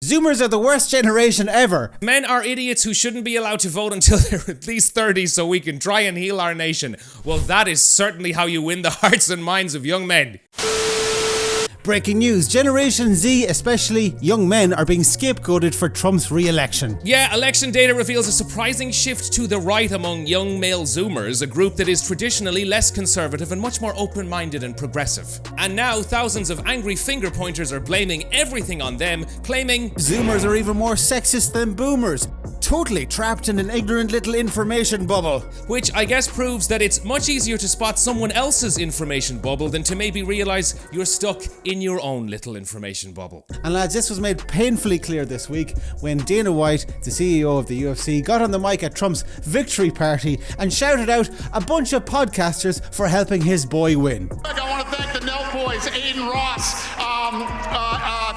Zoomers are the worst generation ever. Men are idiots who shouldn't be allowed to vote until they're at least 30 so we can try and heal our nation. Well, that is certainly how you win the hearts and minds of young men. Breaking news, Generation Z, especially young men, are being scapegoated for Trump's re-election. Yeah, election data reveals a surprising shift to the right among young male Zoomers, a group that is traditionally less conservative and much more open-minded and progressive. And now thousands of angry finger pointers are blaming everything on them, claiming Zoomers are even more sexist than boomers. Totally trapped in an ignorant little information bubble. Which I guess proves that it's much easier to spot someone else's information bubble than to maybe realize you're stuck in your own little information bubble. And lads, this was made painfully clear this week when Dana White, the CEO of the UFC, got on the mic at Trump's victory party and shouted out a bunch of podcasters for helping his boy win. I want to thank the Nelt boys, Aiden Ross,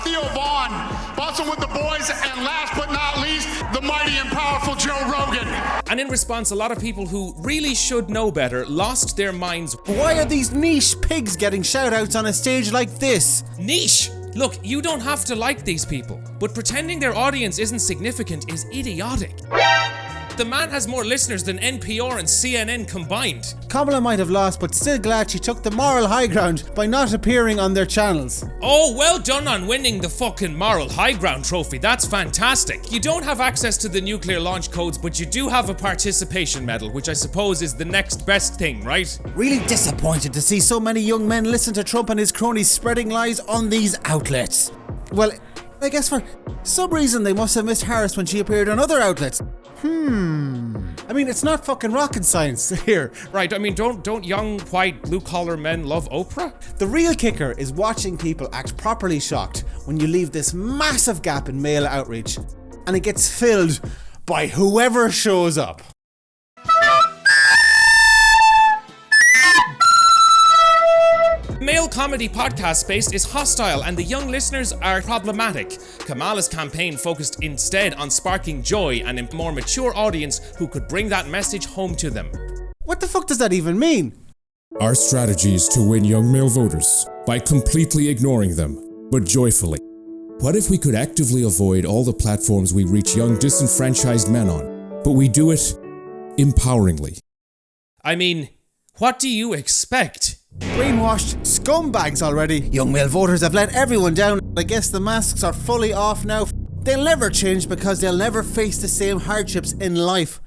Theo Vaughn, Bustin' with the Boys, and last but not least, the mighty and powerful Joe Rogan. And in response, a lot of people who really should know better lost their minds. Why are these niche pigs getting shout-outs on a stage like this? Niche! Look, you don't have to like these people, but pretending their audience isn't significant is idiotic. The man has more listeners than NPR and CNN combined. Kamala might have lost, but still glad she took the moral high ground by not appearing on their channels. Oh, well done on winning the fucking moral high ground trophy. That's fantastic. You don't have access to the nuclear launch codes, but you do have a participation medal, which I suppose is the next best thing, right? Really disappointed to see so many young men listen to Trump and his cronies spreading lies on these outlets. Well, I guess for some reason they must have missed Harris when she appeared on other outlets. I mean, it's not fucking rocket science here. Right, I mean, don't young, white, blue-collar men love Oprah? The real kicker is watching people act properly shocked when you leave this massive gap in male outreach, and it gets filled by whoever shows up. Male comedy podcast space is hostile and the young listeners are problematic. Kamala's campaign focused instead on sparking joy and a more mature audience who could bring that message home to them. What the fuck does that even mean? Our strategy is to win young male voters by completely ignoring them, but joyfully. What if we could actively avoid all the platforms we reach young disenfranchised men on, but we do it empoweringly? I mean, what do you expect? Brainwashed scumbags already. Young male voters have let everyone down. I guess the masks are fully off now. They'll never change because they'll never face the same hardships in life.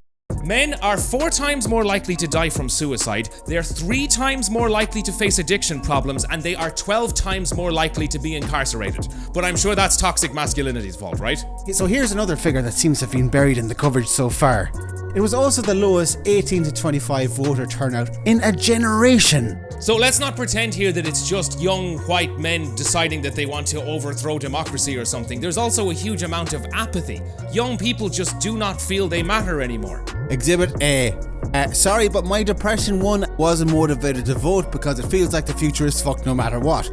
Men are 4 times more likely to die from suicide, they're 3 times more likely to face addiction problems, and they are 12 times more likely to be incarcerated. But I'm sure that's toxic masculinity's fault, right? So here's another figure that seems to have been buried in the coverage so far. It was also the lowest 18 to 25 voter turnout in a generation. So let's not pretend here that it's just young white men deciding that they want to overthrow democracy or something. There's also a huge amount of apathy. Young people just do not feel they matter anymore. Exhibit A. Sorry, but my depression one wasn't motivated to vote because it feels like the future is fucked no matter what.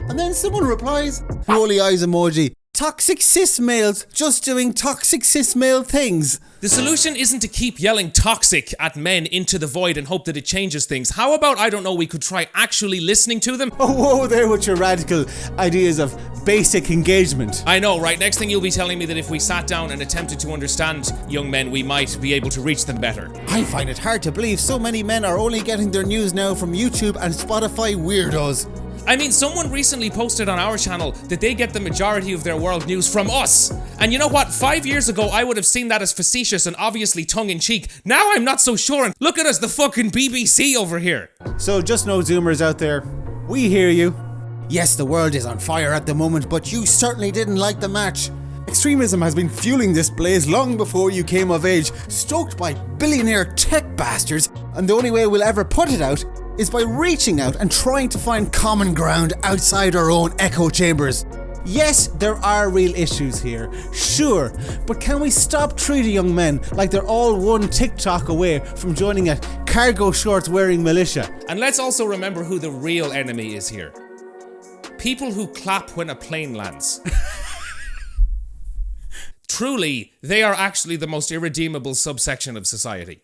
And then someone replies, rolly eyes emoji, toxic cis males just doing toxic cis male things. The solution isn't to keep yelling toxic at men into the void and hope that it changes things. How about, I don't know, we could try actually listening to them? Oh, whoa there with your radical ideas of basic engagement. I know, right? Next thing you'll be telling me that if we sat down and attempted to understand young men, we might be able to reach them better. I find it hard to believe so many men are only getting their news now from YouTube and Spotify weirdos. I mean, someone recently posted on our channel that they get the majority of their world news from us. And you know what? 5 years ago, I would have seen that as facetious and obviously tongue-in-cheek. Now I'm not so sure, and look at us, the fucking BBC over here. So just know Zoomers out there, we hear you. Yes, the world is on fire at the moment, but you certainly didn't like the match. Extremism has been fueling this blaze long before you came of age, stoked by billionaire tech bastards, and the only way we'll ever put it out is by reaching out and trying to find common ground outside our own echo chambers. Yes, there are real issues here, sure, but can we stop treating young men like they're all one TikTok away from joining a cargo shorts wearing militia? And let's also remember who the real enemy is here. People who clap when a plane lands. Truly, they are actually the most irredeemable subsection of society.